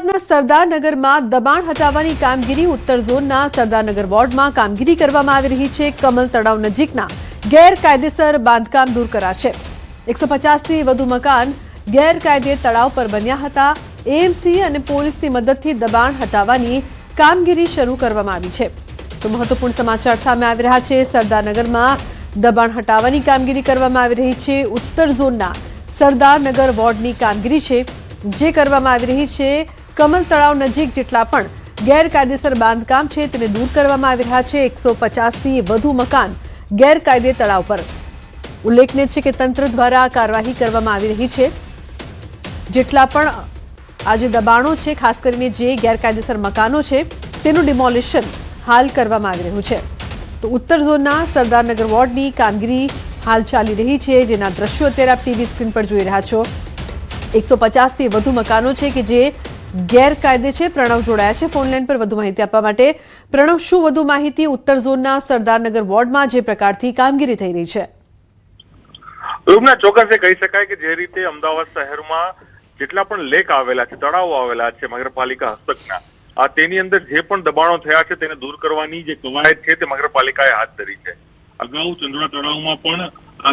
અમદાવાદના સરદારનગરમાં દબાણ હટાવવાની કામગીરી ઉત્તર ઝોનના સરદારનગર વોર્ડમાં કામગીરી કરવામાં આવી રહી છે। કમલ તળાવ નજીકના ગેરકાયદેસર બાંધકામ દૂર કરાશે। 150થી વધુ મકાન ગેરકાયદે તળાવ પર બન્યા હતા। એએમસી અને પોલીસની મદદથી દબાણ હટાવવાની કામગીરી શરૂ કરવામાં આવી છે। તો મહત્વપૂર્ણ સમાચાર સામે આવી રહ્યા છે। સરદારનગરમાં દબાણ હટાવવાની કામગીરી કરવામાં આવી રહી છે। ઉત્તર ઝોનના સરદારનગર વોર્ડની કામગીરી છે જે કરવામાં આવી રહી છે। કમલ તળાવ નજીક જેટલા પણ ગેરકાયદેસર બાંધકામ છે તેને દૂર કરવામાં આવી રહ્યા છે। 150થી વધુ મકાન ગેરકાયદે તળાવ પર। ઉલ્લેખનીય છે કે તંત્ર દ્વારા કાર્યવાહી કરવામાં આવી રહી છે। જેટલા પણ આજે દબાણો છે, ખાસ કરીને જે ગેરકાયદેસર મકાનો છે તેનું ડિમોલિશન હાલ કરવામાં આવી રહ્યું છે। તો ઉત્તર ઝોનના સરદારનગર વોર્ડની કામગીરી હાલ ચાલી રહી છે, જેના દ્રશ્યો અત્યારે આપ ટીવી સ્ક્રીન પર જોઈ રહ્યા છો। 150થી વધુ મકાનો છે કે જે ગેરકાયદે છે। પ્રણવ જોડાયા છે ફોન લાઈન પર વધુ માહિતી આપવા માટે। પ્રણવ, શું વધુ માહિતી ઉત્તર ઝોનના સરદારનગર વોર્ડમાં જે પ્રકારથી કામગીરી થઈ રહી છે? ચોક્કસ કહી શકાય કે જે રીતે અમદાવાદ શહેરમાં જેટલા પણ લેક આવેલા છે, તળાવો આવેલા છે નગરપાલિકા હસ્તકના, તેની અંદર જે પણ દબાણો થયા છે તેને દૂર કરવાની જે કવાયત છે તે નગરપાલિકાએ હાથ ધરી છે। અગાઉ ચંદ્રા તળાવમાં પણ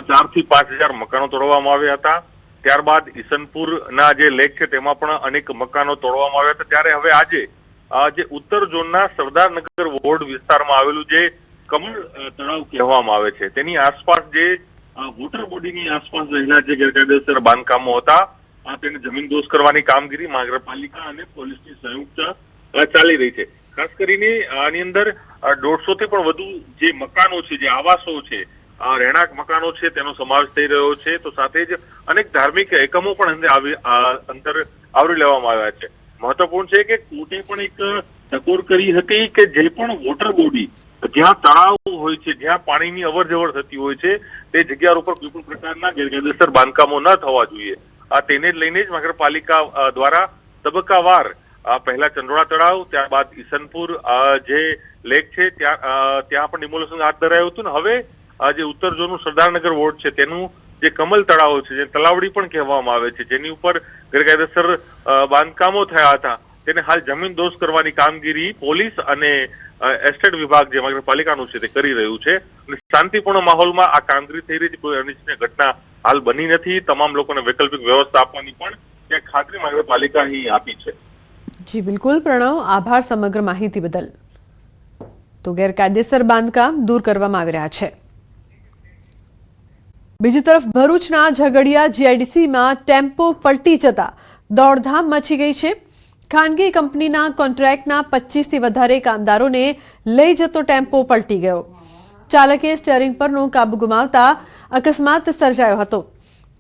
4 થી 5 હજાર મકાનો તોડવામાં આવ્યા હતા। ત્યારબાદ ઈસનપુરના જે લેક છે તેમાં પણ અનેક મકાનો તોડવામાં આવ્યા હતા। ત્યારે હવે આજે જે ઉત્તર ઝોનના સરદારનગર વોર્ડ વિસ્તારમાં આવેલું જે કમળ તળાવ કહેવામાં આવે છે તેની આસપાસ જે વોટર બોડીની આસપાસ રહેલા જે ગેરકાયદેસર બાંધકામો હતા તેને જમીનદોસ્ત કરવાની કામગીરી નગરપાલિકા અને પોલીસની સંયુક્ત ચાલી રહી છે। ખાસ કરીને આની અંદર 150 થી પણ વધુ જે મકાનો છે, જે આવાસો છે, રહેણાંક મકાનો છે તેનો સમાવેશ થઈ રહ્યો છે। તો સાથે જ અનેક ધાર્મિક એકમો પણ અંદર આવરી લેવામાં આવ્યા છે। મહત્વપૂર્ણ છે કે કોર્ટે પણ એક ટકોર કરી હતી કે જે પણ વોટર બોડી જ્યાં તળાવ હોય છે, જ્યાં પાણીની અવર જવર થતી હોય છે તે જગ્યા ઉપર કોઈ પણ પ્રકારના ગેરકાયદેસર બાંધકામો ન થવા જોઈએ। તેને જ લઈને જ નગરપાલિકા દ્વારા તબક્કાવાર પહેલા ચંદ્રોળા તળાવ, ત્યારબાદ ઈસનપુર જે લેક છે ત્યાં પણ ડિમોલિશન હાથ ધરાયું હતું ને હવે જે ઉત્તર ઝોનનું સરદારનગર વોર્ડ છે તેનું જે કમલ તળાવ છે, જે તલાવડી પણ કહેવામાં આવે છે, જેની ઉપર ગેરકાયદેસર બાંધકામો થયા હતા તેને હાલ જમીનદોસ્ત કરવાની કામગીરી પોલીસ અને એસ્ટેટ વિભાગ જે નગરપાલિકાનું છે તે કરી રહ્યું છે। અને શાંતિપૂર્ણ માહોલમાં આ કામગીરી થઈ રહી છે। કોઈ અનિચ્છનીય ઘટના હાલ બની નથી। તમામ લોકોને વૈકલ્પિક વ્યવસ્થા આપવાની પણ એક ખાતરી નગરપાલિકા અહીં આપી છે। જી બિલકુલ પ્રણવ, આભાર સમગ્ર માહિતી બદલ। તો ગેરકાયદેસર બાંધકામ દૂર કરવામાં આવી રહ્યા છે। બીજી તરફ ભરૂચના ઝઘડિયા જીઆઈડીસીમાં ટેમ્પો પલટી જતા દોડધામ મચી ગઈ છે। ખાનગી કંપનીના કોન્ટ્રાક્ટના 25થી વધારે કામદારોને લઈ જતો ટેમ્પો પલટી ગયો। ચાલકે સ્ટીયરિંગ પરનો કાબુ ગુમાવતા અકસ્માત સર્જાયો હતો।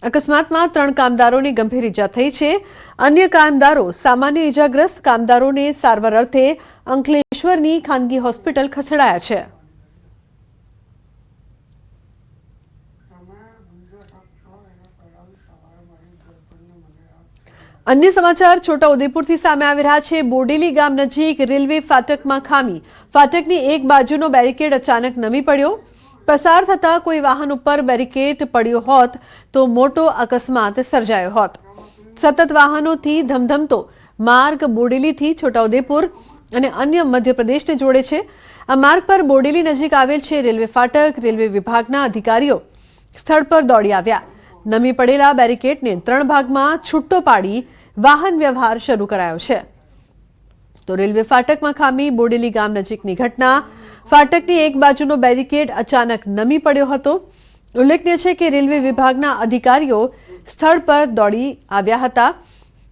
અકસ્માતમાં 3 કામદારોને ગંભીર ઈજા થઈ છે। અન્ય કામદારો સામાન્ય ઈજાગ્રસ્ત। કામદારોને સારવાર અર્થે અંકલેશ્વરની ખાનગી હોસ્પિટલ ખસેડાયા છે। અન્ય સમાચાર છોટાઉદેપુરથી સામે આવી રહ્યા છે। બોડેલી ગામ નજીક રેલવે ફાટકમાં ખામી। ફાટકની એક બાજુનો બેરિકેડ અચાનક નમી પડ્યો। પસાર થતા કોઈ વાહન ઉપર બેરિકેડ પડ્યો હોત તો મોટો અકસ્માત સર્જાયો હોત। સતત વાહનોથી ધમધમતો માર્ગ બોડેલીથી છોટાઉદેપુર અને અન્ય મધ્યપ્રદેશને જોડે છે। આ માર્ગ પર બોડેલી નજીક આવેલ છે રેલવે ફાટક। રેલવે વિભાગના અધિકારીઓ સ્થળ પર દોડી આવ્યા। નમી પડેલા બેરિકેડને 3 ભાગમાં છૂટો પાડી વાહન વ્યવહાર શરૂ કરાયો છે। તો રેલવે ફાટકમાં ખામી, બોડેલી ગામ નજીકની ઘટના। ફાટકની એક બાજુનો બેરિકેડ અચાનક નમી પડ્યો હતો। ઉલ્લેખનીય છે કે રેલવે વિભાગના અધિકારીઓ સ્થળ પર દોડી આવ્યા હતા।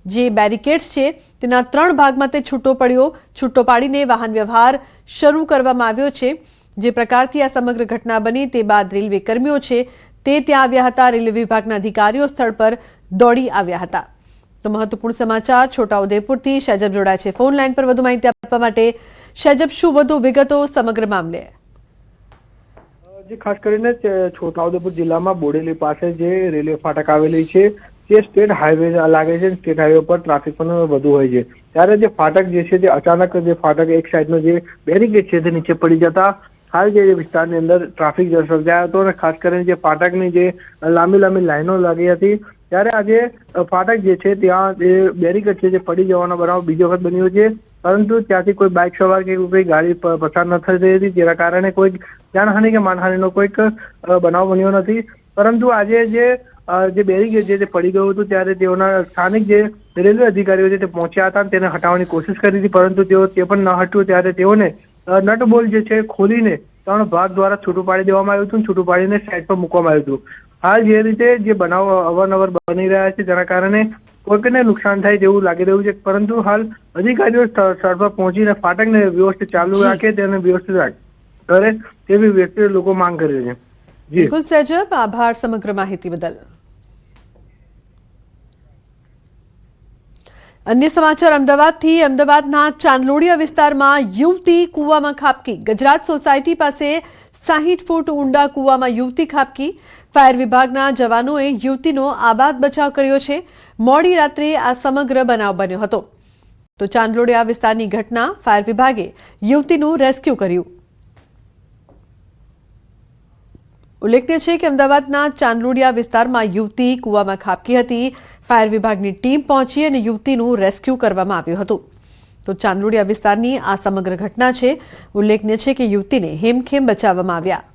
જે બેરિકેડ્સ છે તેના 3 ભાગમાં તે છૂટો પાડીને વાહન વ્યવહાર શરૂ કરવામાં આવ્યો છે। જે પ્રકારથી આ સમગ્ર ઘટના બની તે બાદ રેલવે કર્મીઓ છે તે ત્યાં આવ્યા હતા। રેલવે વિભાગના અધિકારીઓ સ્થળ પર દોડી આવ્યા હતા। તો મહત્વપૂર્ણ સમાચાર છોટાઉદેપુરથી શેજબ જોડાય છે ફોન લાઈન પર વધુ માહિતી આપવા માટે। શેજબ, શું વધુ વિગતો સમગ્ર મામલે? ખાસ કરીને છોટાઉદેપુર જિલ્લામાં બોડેલી પાસે જે રેલવે ફાટક આવેલી છે તે સ્ટેટ હાઈવે લાગે છે। સ્ટેટ હાઈવે પર ટ્રાફિક પણ વધુ હોય છે। ત્યારે જે ફાટક જે છે તે અચાનક જે ફાટક એક સાઈડનો જે બેરિકેડ છે તે નીચે પડી જતા હાલ જે વિસ્તારની અંદર ટ્રાફિક સર્જાયો હતો અને ખાસ કરીને જે ફાટકની જે લાંબી લાંબી લાઈનો લાગી હતી ત્યારે આજે ફાટક જે છે ત્યાં જે બેરીકેડ છે જે પડી જવાનો બનાવ બીજો વખત બન્યો છે, પરંતુ ત્યાંથી કોઈ બાઇક સવાર કે કોઈ ગાડી પસાર ન થઈ રહી હતી, જેના કારણે કોઈ જાનહાનિ કે માનહાનિનો કોઈક બનાવ બન્યો નથી. પરંતુ આજે જે બેરીકેડ છે તે પડી ગયું હતું, ત્યારે તેઓના સ્થાનિક જે રેલવે અધિકારીઓ છે તે પહોંચ્યા હતા, તેને હટાવવાની કોશિશ કરી હતી, પરંતુ તે પણ ન હટ્યું. ત્યારે તેઓને નટબોલ્ટ જે છે ખોલીને 3 ભાગ દ્વારા છૂટું પાડી દેવામાં આવ્યું હતું, છૂટું પાડીને સાઈડ પર મૂકવામાં આવ્યું હતું. હાલ જે રીતે જે બનાવ અવારનવાર બની રહ્યા છે, જેના કારણે કોઈકને નુકસાન થાય તેવું લાગી રહ્યું છે, પરંતુ હાલ અધિકારીઓ સ્થળ પર પહોંચીને ફાટકને વ્યવસ્થિત ચાલુ રાખે તેને વ્યવસ્થિત કરે તેવી વ્યક્તિ લોકો માંગ કરી છે. બિલકુલ સજબ, આભાર સમગ્ર માહિતી બદલ. અન્ય સમાચાર અમદાવાદથી. અમદાવાદના ચાંદલોડિયા વિસ્તારમાં યુવતી કૂવામાં ખાબકી. ગુજરાત સોસાયટી પાસે 60 ફૂટ ઊંડા કૂવામાં યુવતી ખાબકી. ફાયર વિભાગના જવાનોએ યુવતીનો આબાદ બચાવ કર્યો છે. મોડી રાત્રે આ સમગ્ર બનાવ બન્યો હતો. તો ચાંદલોડિયા વિસ્તારની ઘટના, ફાયર વિભાગે યુવતીનું રેસ્ક્યુ કર્યું. ઉલ્લેખનીય છે કે અમદાવાદના ચાંદલોડિયા વિસ્તારમાં યુવતી કૂવામાં ખાબકી હતી. ફાયર વિભાગની ટીમ પહોંચી અને યુવતીનું રેસ્ક્યુ કરવામાં આવ્યું હતું. તો ચાંદલોડિયા વિસ્તારની આ સમગ્ર ઘટના છે. ઉલ્લેખનીય છે કે યુવતીને હેમખેમ બચાવવામાં આવ્યા.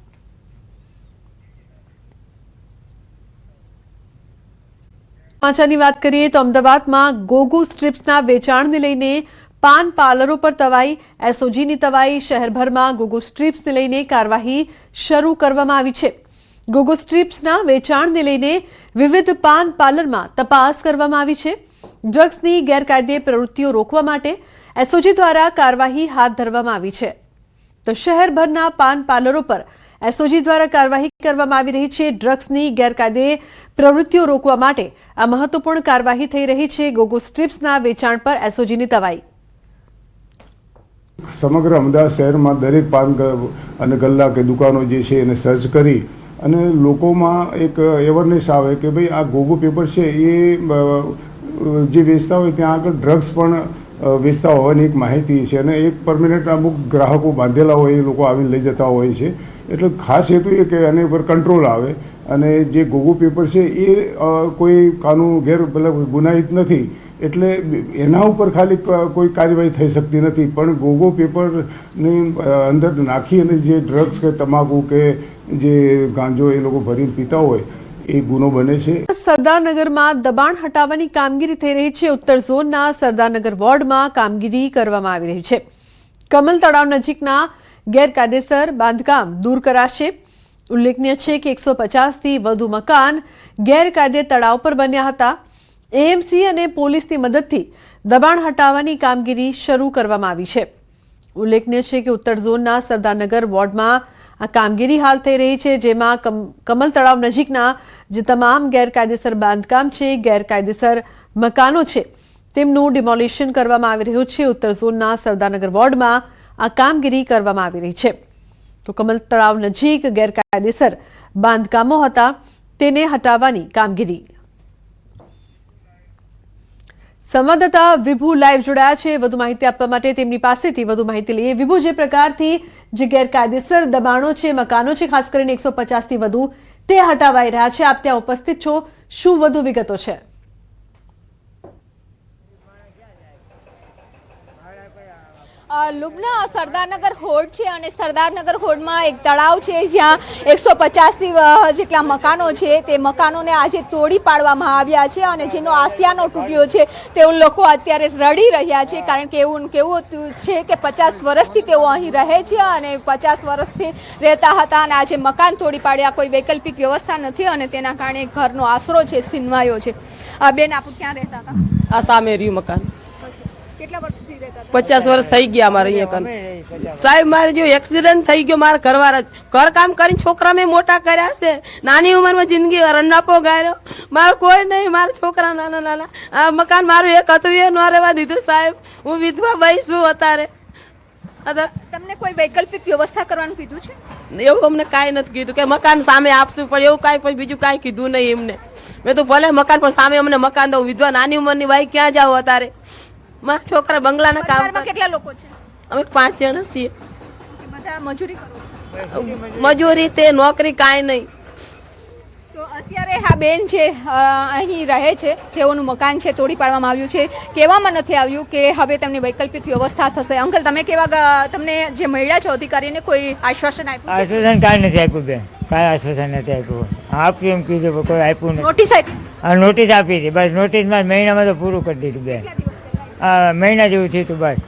સમાચારની વાત કરીએ તો અમદાવાદમાં ગોગો સ્ટ્રીપ્સના વેચાણને લઈને પાન પાર્લરો પર તવાઈ. એસઓજીની તવાઈ. શહેરભરમાં ગોગો સ્ટ્રીપ્સને લઈને કાર્યવાહી શરૂ કરવામાં આવી છે. ગોગો સ્ટ્રીપ્સના વેચાણને લઈને વિવિધ પાન પાર્લરમાં તપાસ કરવામાં આવી છે. ડ્રગ્સની ગેરકાયદે પ્રવૃત્તિઓ રોકવા માટે એસઓજી દ્વારા કાર્યવાહી હાથ ધરવામાં આવી છે. તો શહેરભરના પાન પાર્લરો પર એસઓજી દ્વારા કાર્યવાહી કરવામાં આવી રહી છે. ડ્રગ્સની ગેરકાયદે પ્રવૃત્તિઓ રોકવા માટે આ મહત્વપૂર્ણ કાર્યવાહી થઈ રહી છે. ગોગો સ્ટ્રીપ્સના વેચાણ પર એસઓજીની તવાઈ. સમગ્ર અમદાવાદ શહેરમાં દરેક પાન અને ગલ્લા કે દુકાનો જે છે એને સર્ચ કરી અને લોકોમાં એક અવેરનેસ આવે કે ભાઈ આ ગોગો પેપર છે એ જે વેચતા હોય ત્યાં આગળ ડ્રગ્સ પણ વેચતા હોવાની એક માહિતી છે અને એક પરમિનન્ટ અમુક ગ્રાહકો બાંધેલા હોય એ લોકો આવીને લઈ જતા હોય છે. એટલે ખાસ હેતુ એ કે આની ઉપર કંટ્રોલ આવે અને જે ગોગો પેપર છે એ કોઈ કાનૂન ગુનાહિત નથી, એટલે એના ઉપર ખાલી કોઈ કાર્યવાહી થઈ શકતી નથી. પણ ગોગો પેપરની અંદર નાખી અને જે ડ્રગ્સ કે તમાકુ કે જે ગાંજો એ લોકો ભરીને પીતા હોય એ ગુનો બને છે. સરદારનગરમાં દબાણ હટાવવાની કામગીરી થઈ રહી છે. ઉત્તર ઝોનના સરદારનગર વોર્ડમાં કામગીરી કરવામાં આવી રહી છે. કમલ તળાવ નજીકના ગેરકાયદેસર બાંધકામ દૂર કરાશે. ઉલ્લેખનીય છે કે 150થી વધુ મકાન ગેરકાયદે તળાવ પર બન્યા હતા. એએમસી અને પોલીસની મદદથી દબાણ હટાવવાની કામગીરી શરૂ કરવામાં આવી છે. ઉલ્લેખનીય છે કે ઉત્તર ઝોનના સરદારનગર વોર્ડમાં આ કામગીરી હાલ થઈ રહી છે, જેમાં કમલ તળાવ નજીકના જે તમામ ગેરકાયદેસર બાંધકામ છે, ગેરકાયદેસર મકાનો છે, તેમનું ડિમોલિશન કરવામાં આવી રહ્યું છે. ઉત્તર ઝોનના સરદારનગર વોર્ડમાં આ કામગીરી કરવામાં આવી રહી છે. તો કમલ તળાવ નજીક ગેરકાયદેસર બાંધકામો હતા તેને હટાવવાની કામગીરી. સંવાદદાતા વિભુ લાઈવ જોડાયા છે વધુ માહિતી આપવા માટે. તેમની પાસેથી વધુ માહિતી લઈએ. વિભુ, જે પ્રકારથી જે ગેરકાયદેસર દબાણો છે, મકાનો છે, ખાસ કરીને 150થી વધુ, તે હટાવાઈ રહ્યા છે, આપ ત્યાં ઉપસ્થિત છો, શું વધુ વિગતો છે? લુબના સરદારનગર હોડ છે અને સરદારનગર હોડમાં એક તળાવ છે જ્યાં 150થી જેટલા મકાનો છે તે મકાનોને આજે તોડી પાડવામાં આવ્યા છે અને જેનો આસિયાનો તૂટ્યો છે તેઓ લોકો અત્યારે રડી રહ્યા છે, કારણ કે એવું કેવું છે કે 50 વર્ષથી તેઓ અહીં રહે છે અને 50 વર્ષથી રહેતા હતા અને આજે મકાન તોડી પાડ્યા. કોઈ વૈકલ્પિક વ્યવસ્થા નથી અને તેના કારણે ઘરનો આશરો છે છીનવાયો છે. બેન, આપ ક્યાં રહેતા હતા? આ સામે રહ્યું મકાન. કેટલા વર્ષથી રહેતા હતા? 50 વર્ષ થઈ ગયા અમારે અહીંયા. સાહેબ, મારે જો એક્સિડન્ટ થઈ ગયો, મારા ઘરવાળા ઘર કામ કરીને છોકરા મેં મોટા કર્યા છે. નાની ઉંમરમાં જિંદગી રંડાપો ગાયો. મારો કોઈ નહીં, મારા છોકરા નાના નાના. આ મકાન મારું એક હતું એ ન રહેવા દીધું સાહેબ. હું વિધવા ભાઈ છું અત્યારે. તમને કોઈ વૈકલ્પિક વ્યવસ્થા કરવાનું કીધું છે? એવું અમને કાંઈ નથી કીધું કે મકાન સામે આપશું, પણ એવું કાંઈ પછી બીજું કાંઈ કીધું નહીં એમને. મેં તો ભલે મકાન પણ સામે અમને મકાન દઉં. વિધવા નાની ઉંમરની ભાઈ ક્યાં જાવ અત્યારે? મારા છોકરા બંગલાના કામ. કેટલા લોકો છે? અમે 5 જણા છીએ. બધા મજૂરી કરો? મજૂરી તે નોકરી કાંઈ નહીં. તો અત્યારે અત્યારે આ બેન છે અહીં રહે છે, જેઓનું મકાન છે તોડી પાડવામાં આવ્યું છે, કહેવામાં નથી આવ્યું કે હવે તેમની વૈકલ્પિક વ્યવસ્થા થશે. અંકલ, તમે કેવા તમને જે મળ્યા છો અધિકારીને કોઈ આશ્વાસન આપ્યું છે? આશ્વાસન કાંઈ નથી આપ્યું બેન, કાંઈ આશ્વાસન નથી આપ્યું. આપ્યું એમ કીધું પણ કોઈ આપ્યું નથી. નોટિસ આપી? હા, નોટિસ આપી હતી, બસ નોટિસમાં મહિનામાં તો પૂરું કરી દીધું બેન. મહિના જેવું થયું હતું બસ.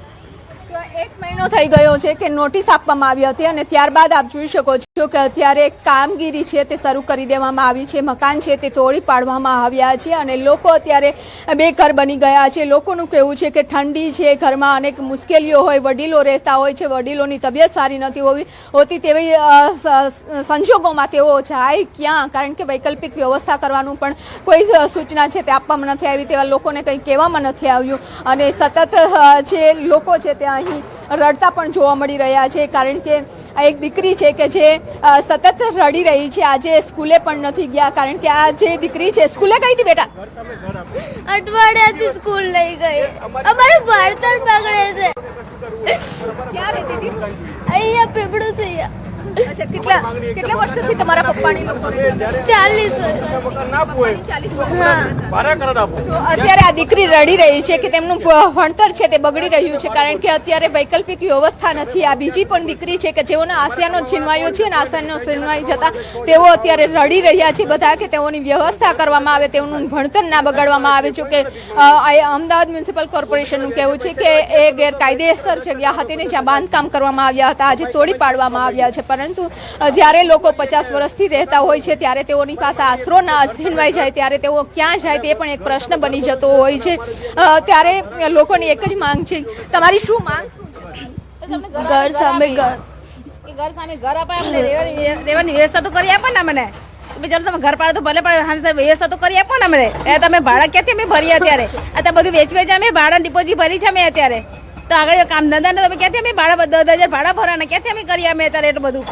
તો 1 મહિનો થઈ ગયો છે કે નોટિસ આપવામાં આવી હતી અને ત્યારબાદ આપ જોઈ શકો છો કે અત્યારે કામગીરી છે તે શરૂ કરી દેવામાં આવી છે. મકાન છે તે તોડી પાડવામાં આવ્યા છે અને લોકો અત્યારે બેઘર બની ગયા છે. લોકોનું કહેવું છે કે ઠંડી છે, ઘરમાં અનેક મુશ્કેલીઓ હોય, વડીલો રહેતા હોય છે, વડીલોની તબિયત સારી નથી હોતી તેવી સંજોગોમાં તેઓ જાય ક્યાં, કારણ કે વૈકલ્પિક વ્યવસ્થા કરવાનું પણ કોઈ સૂચના છે તે આપવામાં નથી આવી, તેવા લોકોને કંઈ કહેવામાં નથી આવ્યું અને સતત જે લોકો છે તે અહીં રડતા પણ જોવા મળી રહ્યા છે. કારણ કે આ એક દીકરી છે કે જે સતત રડી રહી છે, આજે સ્કૂલે પણ નથી ગયા, કારણ કે આ જે દીકરી છે સ્કૂલે ગઈ હતી બેટા? અઠવાડિયાથી સ્કૂલ નહીં ગઈ, અમારું ભણતર બગડે છે. ક્યાં રહેતી હતી? અહીંયા પીપળું થઈ ગયા. અચ્છા, કેટલા વર્ષથી તમારા પપ્પાની લોકોને? 40 વર્ષ. તો અત્યારે આ દીકરી રડી રહી છે કે તેમનું ભણતર છે તે બગડી રહ્યું છે, કારણ કે અત્યારે વૈકલ્પિક વ્યવસ્થા નથી. આ બીજી પણ દીકરી છે કે જેઓના આશયાનો છીનવાયો છે અને આશયાનો છીનવાઈ જતા તેઓ અત્યારે રડી રહ્યા છે બધા કે તેઓની વ્યવસ્થા કરવામાં આવે, તેઓનું ભણતર ના બગાડવામાં આવે. જો કે અમદાવાદ મ્યુનિસિપલ કોર્પોરેશનનું કહેવું છે કે એ ગેરકાયદેસર જગ્યા હતી ને જ્યાં બાંધકામ કરવામાં આવ્યા હતા આજે તોડી પાડવામાં આવ્યા છે. પરંતુ જ્યારે લોકો 50 વર્ષથી રહેતા હોય છે ત્યારે તેઓની પાસે આશરો ના છીનવાઈ જાય ત્યારે તેઓ ક્યાં જાય તે પણ એક પ્રશ્ન બની જતો હોય છે. ત્યારે લોકોની એક જ માંગ છે. તમારી શું માંગ છે? ઘર સામે ઘર. ઘર સામે ઘર આપે, અમને રહેવાની વ્યવસ્થા તો કરી આપો ને અમને. ચાલો તમે ઘર પાડો તો ભલે પણ વ્યવસ્થા તો કરી આપો ને અમને. એ તમે ભાડા ક્યાંથી અમે ભરીએ અત્યારે? અત્યારે બધું વેચવે છે, અમે ભાડા ડિપોઝિટ ભરી છે અમે અત્યારે. તો આગળ કામ ધંધા ને તમે ક્યાંથી અમે ભાડા 10,000 ભાડા ભરવાના ક્યાંથી અમે કરીએ અમે અત્યારે એટલું બધું?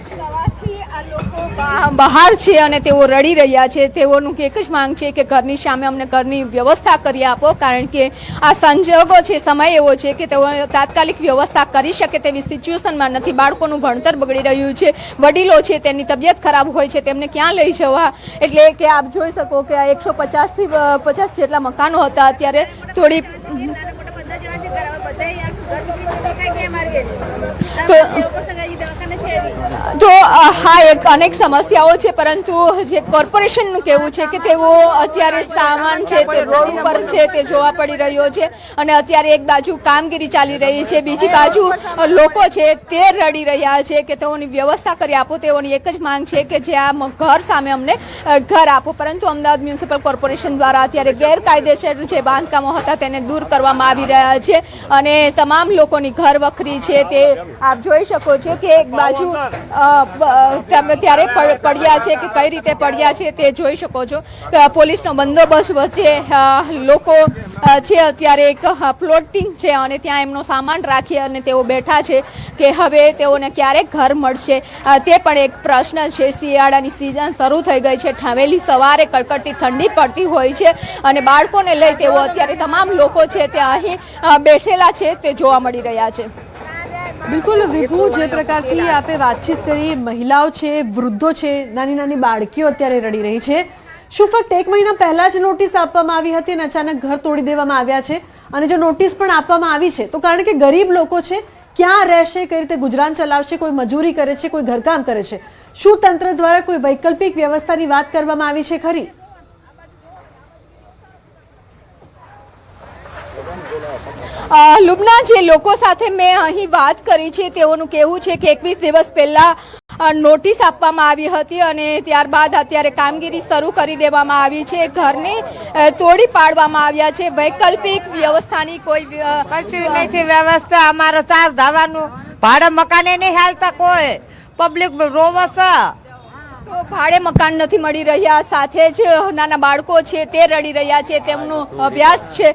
સવારથી આ લોકો બહાર છે અને તેઓ રડી રહ્યા છે. તેઓનું એક જ માંગ છે કે ઘરની સામે અમને ઘરની વ્યવસ્થા કરી આપો, કારણ કે આ સંજોગો છે, સમય એવો છે કે તેઓ તાત્કાલિક વ્યવસ્થા કરી શકે તેવી સિચ્યુએશનમાં નથી. બાળકોનું ભણતર બગડી રહ્યું છે, વડીલો છે તેની તબિયત ખરાબ હોય છે, તેમને ક્યાં લઈ જવા? એટલે કે આપ જોઈ શકો કે આ 150 થી 50 જેટલા મકાનો હતા અત્યારે તોડી તો હા એક અનેક સમસ્યાઓ છે, પરંતુ જે કોર્પોરેશનનું કહેવું છે કે તેઓ અત્યારે સામાન છે તે રોડ ઉપર છે તે જોવા પડી રહ્યો છે અને અત્યારે એક બાજુ કામગીરી ચાલી રહી છે, બીજી બાજુ લોકો છે તે રડી રહ્યા છે કે તેઓની વ્યવસ્થા કરી આપો. તેઓની એક જ માંગ છે કે જે આ ઘર સામે અમને ઘર આપો. પરંતુ અમદાવાદ મ્યુનિસિપલ કોર્પોરેશન દ્વારા અત્યારે ગેરકાયદેસર જે બાંધકામો હતા તેને દૂર કરવામાં આવી રહ્યા છે અને તમામ લોકોની ઘર વખરી છે તે આપ જોઈ શકો છો કે એક બાજુ ત્યારે પડ્યા છે કે કઈ રીતે પડ્યા છે તે જોઈ શકો છો. પોલીસનો બંદોબસ્ત વચ્ચે લોકો છે અત્યારે એક પ્લોટિંગ છે અને ત્યાં એમનો સામાન રાખી અને તેઓ બેઠા છે કે હવે તેઓને ક્યારેક ઘર મળશે તે પણ એક પ્રશ્ન છે. શિયાળાની સિઝન શરૂ થઈ ગઈ છે, ઠાવેલી સવારે કડકડતી ઠંડી પડતી હોય છે અને બાળકોને લઈ તેઓ અત્યારે તમામ લોકો છે તે અહીં બેઠેલા છે તે જોવા મળી રહ્યા છે. બિલકુલ વિભુ, જે પ્રકારથી આપે વાતચીત કરી, મહિલાઓ છે, વૃદ્ધો છે, નાની નાની બાળકીઓ અત્યારે રડી રહી છે. શું ફક્ત 1 મહિના પહેલા જ નોટિસ આપવામાં આવી હતી અને અચાનક ઘર તોડી દેવામાં આવ્યા છે? અને જો નોટિસ પણ આપવામાં આવી છે તો કારણ કે ગરીબ લોકો છે, ક્યાં રહેશે, કઈ રીતે ગુજરાન ચલાવશે? કોઈ મજૂરી કરે છે, કોઈ ઘરકામ કરે છે. શું તંત્ર દ્વારા કોઈ વૈકલ્પિક વ્યવસ્થાની વાત કરવામાં આવી છે ખરી? લુબના જે લોકો સાથે મેં અહીં વાત કરી છે તેઓનું કહેવું છે કે 21 દિવસ પહેલા નોટિસ આપવામાં આવી હતી અને ત્યારબાદ અત્યારે કામગીરી શરૂ કરી દેવામાં આવી છે. ઘરને તોડી પાડવામાં આવ્યા છે. વૈકલ્પિક વ્યવસ્થાની કોઈ નથી વ્યવસ્થા. અમારે 4 ધાવાનું ભાડે મકાને નહીં હાલતા, કોઈ પબ્લિક રોવે છે. તો ભાડે મકાન નથી મળી રહ્યા, સાથે જ નાના બાળકો છે તે રડી રહ્યા છે, તેમનો અભ્યાસ છે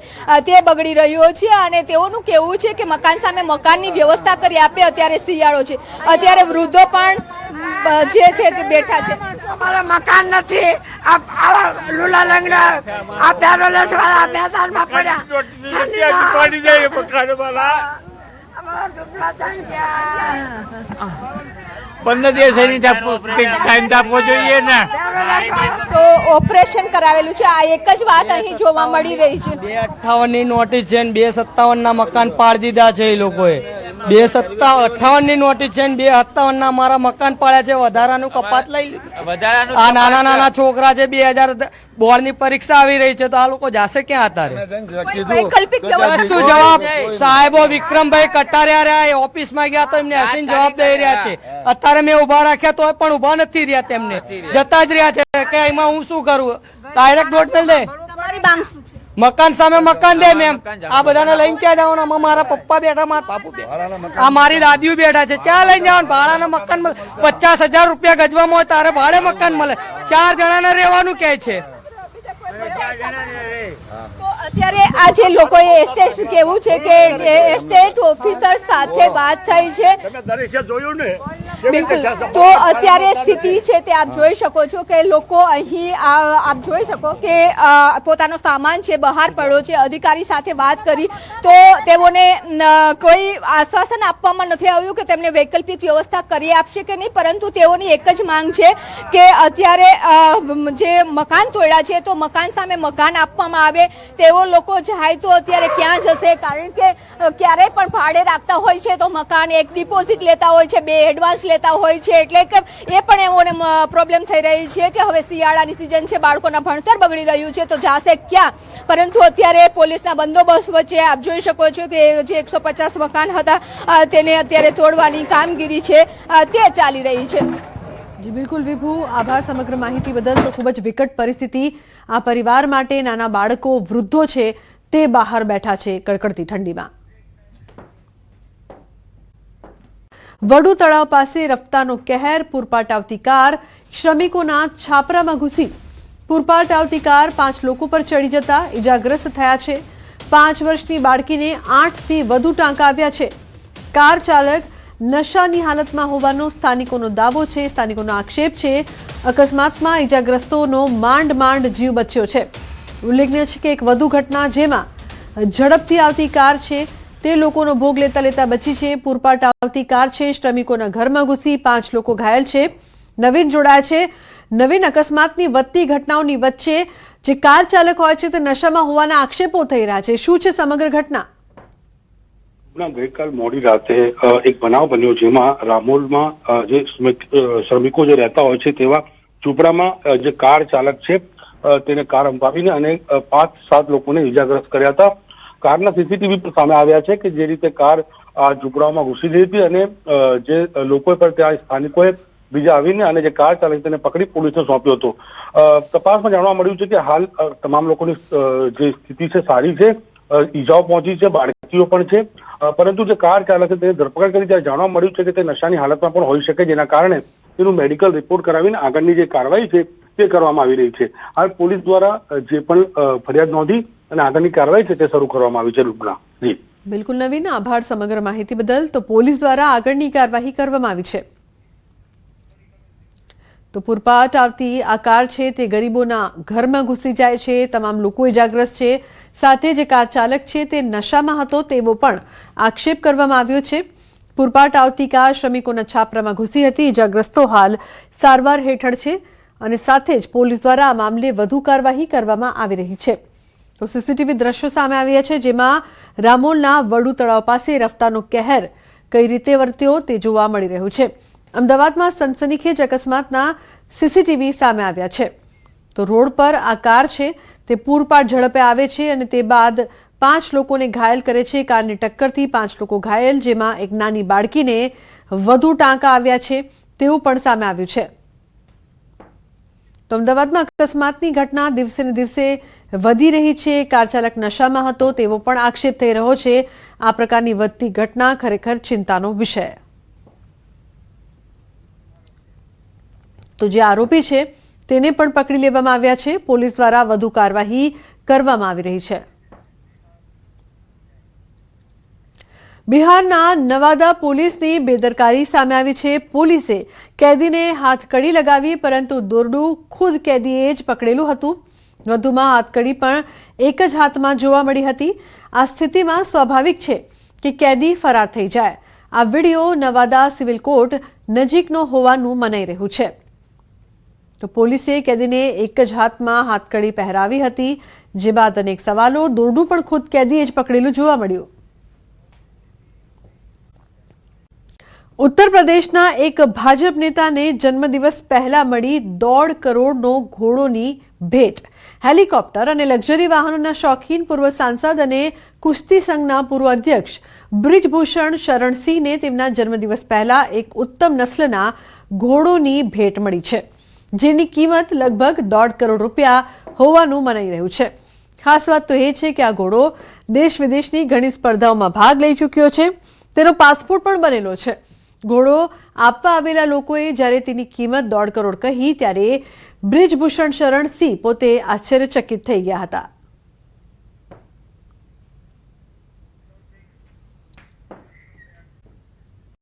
તે બગડી રહ્યો છે અને તેઓનું કહેવું છે કે મકાન સામે મકાનની વ્યવસ્થા કરી આપે. અત્યારે શિયાળો છે, અત્યારે વૃદ્ધો પણ જે છે તે બેઠા છે. અમારા મકાન નથી. આવા લુલા લંગડા આ પેરોલેસ વાળા મેદાનમાં પડ્યા. 15 દિવસ એની ટાઈમ આપવો જોઈએ ને. તો ઓપરેશન કરાવેલું છે, આ એક જ વાત અહીં જોવા મળી રહી છે. 258 ની નોટિસ છે ને 257 ના મકાન પાડી દીધા છે એ લોકોએ. 258 ની નોટિસ છે ને 257 ના મારા મકાન પાડ્યા છે, વધારાનું કપાત લઈ લીધું. આ નાના નાના છોકરા છે, 2000 બોર્ડ ની પરીક્ષા આવી રહી છે, તો આ લોકો જાશે ક્યાં અત્યારે? વૈકલ્પિક વ્યવસ્થા શું જવાબ? સાહેબો વિક્રમભાઈ કટારિયા રહ્યા, ઓફિસ માં ગયા તો એમને હસીને જવાબ દઈ રહ્યા છે. અત્યારે મેં ઉભા રાખ્યા તો પણ ઉભા નથી રહ્યા, તેમને જતા જ રહ્યા છે કે એમાં હું શું કરું? ડાયરેક્ટ નોટ મેલ દે. તમારી માંગ શું છે? મકાન સામે મકાન દે મેમ. આ બધાને લઈને ક્યાં જવાના? મારા પપ્પા બેઠા, મારા બાપુ બેઠા, આ મારી દાદીઓ બેઠા છે, ક્યાં લઈને જવાનું? ભાડાના મકાન 50,000 રૂપિયા ગજવામાં હોય તારે ભાડે મકાન મળે, 4 જણાને રહેવાનું કે છે. તો અત્યારે આ જે લોકોએ એસ્ટેટ કેવું છે કે એસ્ટેટ ઓફિસર સાથે વાત થઈ છે, બિલકુલ. તો અત્યારે સ્થિતિ છે તે આપ જોઈ શકો છો કે લોકો અહીં આપ જોઈ શકો કે પોતાનો સામાન છે બહાર પડ્યો છે. અધિકારી સાથે વાત કરી તો તેઓને કોઈ આશ્વાસન આપવામાં નથી આવ્યું કે તેમને વૈકલ્પિક વ્યવસ્થા કરી આપશે કે નહીં, પરંતુ તેઓની એક જ માંગ છે કે અત્યારે જે મકાન તોડ્યા છે તો મકાન સામે મકાન આપવામાં આવે. તેઓ લોકો જાય તો અત્યારે ક્યાં જશે? કારણ કે ક્યારેય પણ ભાડે રાખતા હોય છે તો મકાન એક ડિપોઝિટ લેતા હોય છે, 2 એડવાન્સ લેતા હોય છે, એટલે કે એ પણ એઓને પ્રોબ્લેમ થઈ રહી છે કે હવે શિયાળાની સિઝન છે, બાળકોના ભણતર બગડી રહ્યું છે તો જાશે ક્યાં? પરંતુ અત્યારે પોલીસના બંદોબસ્ત વચ્ચે આપ જોઈ શકો છો કે જે 150 મકાન હતા તેને અત્યારે તોડવાની કામગીરી છે તે ચાલી રહી છે. જી બિલકુલ વિભુ, આભાર સમગ્ર માહિતી બદલ. તો ખૂબ જ વિકટ પરિસ્થિતિ આ પરિવાર માટે. નાના બાળકો, વૃદ્ધો છે તે બહાર બેઠા છે કડકડતી ઠંડીમાં. વડુ તળાવ પાસે રફતાનો કહેર, પૂરપાટ આવતી કાર શ્રમિકોના છાપરામાં ઘૂસી. પૂરપાટ આવતી કાર 5 લોકો પર ચડી જતા ઇજાગ્રસ્ત થયા છે. 5 વર્ષની બાળકીને 8 થી વધુ ટાંકા આવ્યા છે. કાર ચાલક નશાની હાલતમાં હોવાનો સ્થાનિકોનો દાવો છે. સ્થાનિકોનો આક્ષેપ છે અકસ્માતમાં ઇજાગ્રસ્તોનો માંડ જીવ બચ્યો છે. ઉલ્લેખનીય છે કે એક વધુ ઘટના જેમાં ઝડપથી આવતી કાર છે તે લોકોનો ભોગ લેતા લેતા બચી છે. પૂરપાટ આવતી કાર છે શ્રમિકોના ઘરમાં ઘૂસી 5 લોકો ઘાયલ છે. નવીન જોડાયા છે. નવીન, અકસ્માતની વધતી ઘટનાઓની વચ્ચે જે કાર ચાલક હોય છે તે નશામાં હોવાના આક્ષેપો થઈ રહ્યા છે. શું છે સમગ્ર ઘટના? ગઈકાલ મોડી રાતે એક બનાવ બન્યો જેમાં રામોલમાં જે શ્રમિકો જે રહેતા હોય છે તેવા ઝૂંપડામાં જે કાર ચાલક છે તેને કાર અંપાવીને અને 5-7 લોકોને ઇજાગ્રસ્ત કર્યા હતા. કારના સીસીટીવી પણ સામે આવ્યા છે કે જે રીતે કાર આ ઝૂંપડાઓમાં ઘૂસી ગઈ હતી અને જે લોકો પર ત્યાં સ્થાનિકોએ બીજા આવીને અને જે કાર ચાલક તેને પકડી પોલીસને સોંપ્યો હતો. તપાસમાં જાણવા મળ્યું છે કે હાલ તમામ લોકોની જે સ્થિતિ છે સારી છે, ઈજાઓ પહોંચી છે, બાળકીઓ પણ છે, પરંતુ જે કાર ચાલક છે તેને ધરપકડ કરી ત્યારે જાણવા મળ્યું છે કે તે નશાની હાલતમાં પણ હોઈ શકે, જેના કારણે તેનું મેડિકલ રિપોર્ટ કરાવીને આગળની જે કાર્યવાહી છે તે કરવામાં આવી રહી છે. હાલ પોલીસ દ્વારા જે પણ ફરિયાદ નોંધી અને આગળની કાર્યવાહી છે તે શરૂ કરવામાં આવી છે. રૂપના જી બિલકુલ નવીન, આભાર સમગ્ર માહિતી બદલ. તો પોલીસ દ્વારા આગળની કાર્યવાહી કરવામાં આવી છે. તો પૂરપાટ આવતી આ કાર છે તે ગરીબોના ઘરમાં ઘૂસી જાય છે. તમામ લોકો ઇજાગ્રસ્ત છે. સાથે જે કાર ચાલક છે તે નશામાં હતો તેવો પણ આક્ષેપ કરવામાં આવ્યો છે. પૂરપાટ આવતી કાર શ્રમિકોના છાપરામાં ઘૂસી હતી. ઇજાગ્રસ્તો હાલ સારવાર હેઠળ છે અને સાથે જ પોલીસ દ્વારા આ મામલે વધુ કાર્યવાહી કરવામાં આવી રહી છે. તો સીસીટીવી દ્રશ્યો સામે આવ્યા છે જેમાં રામોલના વડુ તળાવ પાસે રફતાનો કહેર કઈ રીતે વર્ત્યો તે જોવા મળી રહ્યું છે. અમદાવાદમાં સનસનીખેજ અકસ્માતના સીસીટીવી સામે આવ્યા છે. તો રોડ પર આ કાર છે તે પૂરપાટ ઝડપે આવે છે અને તે બાદ 5 લોકોને ઘાયલ કરે છે. કારની ટક્કરથી 5 લોકો ઘાયલ, જેમાં એક નાની બાળકીને વધુ ટાંકા આવ્યા છે તેવું પણ સામે આવ્યું છે. તો અમદાવાદમાં અકસ્માતની ઘટના દિવસે ને દિવસે વધી રહી છે. કાર ચાલક નશામાં હતો તેવો પણ આક્ષેપ થઈ રહ્યો છે. આ પ્રકારની વધતી ઘટના ખરેખર ચિંતાનો વિષય. તો જે આરોપી છે તેને પણ પકડી લેવામાં આવ્યા છે. પોલીસ દ્વારા વધુ કાર્યવાહી કરવામાં આવી રહી છે. બિહારના નવાદા પોલીસની બેદરકારી સામે આવી છે. પોલીસે કેદીને હાથકડી લગાવી પરંતુ દોરડું ખુદ કેદીએ જ પકડેલું હતું. વધુમાં હાથકડી પણ એક જ હાથમાં જોવા મળી હતી. આ સ્થિતિમાં સ્વાભાવિક છે કે કેદી ફરાર થઈ જાય. આ વિડીયો નવાદા સિવિલ કોર્ટ નજીકનો હોવાનું મનાઈ રહ્યું છે. તો પોલીસે કેદીને એક જ હાથમાં હાથકડી પહેરાવી હતી, જે બાદ અનેક સવાલો. દોરડું પણ ખુદ કેદીએ જ પકડેલું જોવા મળ્યું. ઉત્તર પ્રદેશના એક ભાજપ નેતાને જન્મદિવસ પહેલા મળી 1.5 કરોડનો ઘોડોની ભેટ. હેલિકોપ્ટર અને લક્ઝરી વાહનોના શોખીન પૂર્વ સાંસદ અને કુસ્તી સંઘના પૂર્વ અધ્યક્ષ બ્રિજભૂષણ શરણસિંહને તેમના જન્મદિવસ પહેલા એક ઉત્તમ નસ્લના ઘોડોની ભેટ મળી છે, જેની કિંમત લગભગ 1.5 કરોડ રૂપિયા હોવાનું મનાઈ રહ્યું છે. ખાસ વાત તો એ છે કે આ ઘોડો દેશ વિદેશની ઘણી સ્પર્ધાઓમાં ભાગ લઈ ચૂક્યો છે. તેનો પાસપોર્ટ પણ બનેલો છે. ઘોડો આપવા આવેલા લોકોએ જ્યારે તેની કિંમત 1.5 કરોડ કહી ત્યારે બ્રિજભૂષણ શરણસિંહ પોતે આશ્ચર્યચકિત થઈ ગયા હતા.